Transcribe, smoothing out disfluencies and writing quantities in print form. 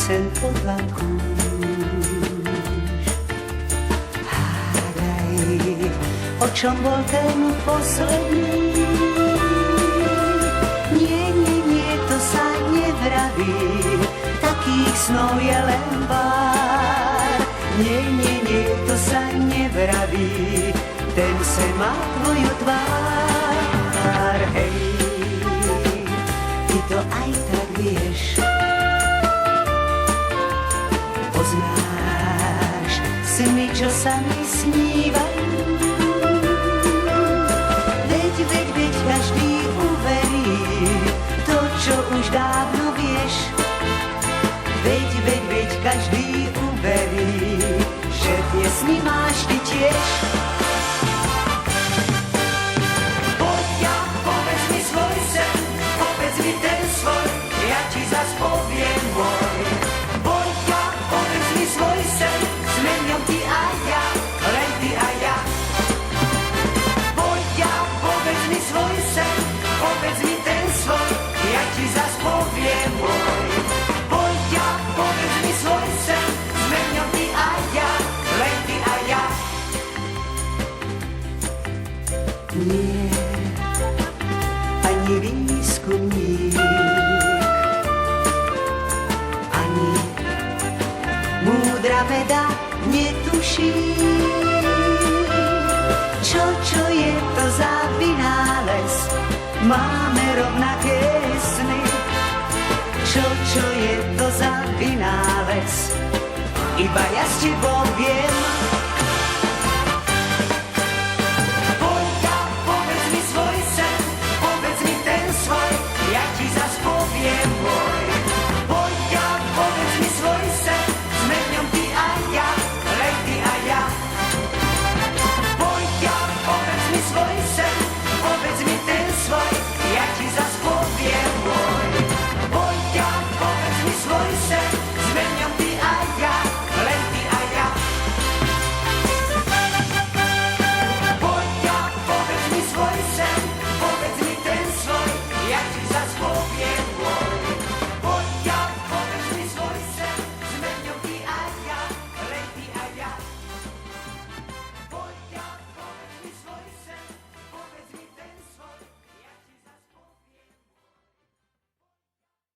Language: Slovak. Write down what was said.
sen podľakúš. Hádaj, o čom bol ten posledný? Nie, to sa nevraví, takých snov je len pár. Nie, to sa nevraví, ten sen má tvoju tvár. Hej, ty to aj tak vieš, poznáš sny, čo sa mi snívajú. Veď každý uverí to, čo už dávno vieš. Veď každý uverí, že tie sny máš ty tiež. Poď, povedz mi svoj sen, povedz mi ten svoj, ja ti zas poviem môj. Poď, povedz mi svoj sen, zmením ty a ja, len ty a ja. Poď, povedz mi svoj sen, povedz mi ten svoj, ja ti zas poviem môj. Poď, povedz mi svoj sen, zmením ty a ja, len ty a ja. Nie, ani výskumník, ani múdra veda netuší, čo je to za vynález. Máme rovnaké sny, čo je to za vynález. Iba ja s tebou viem,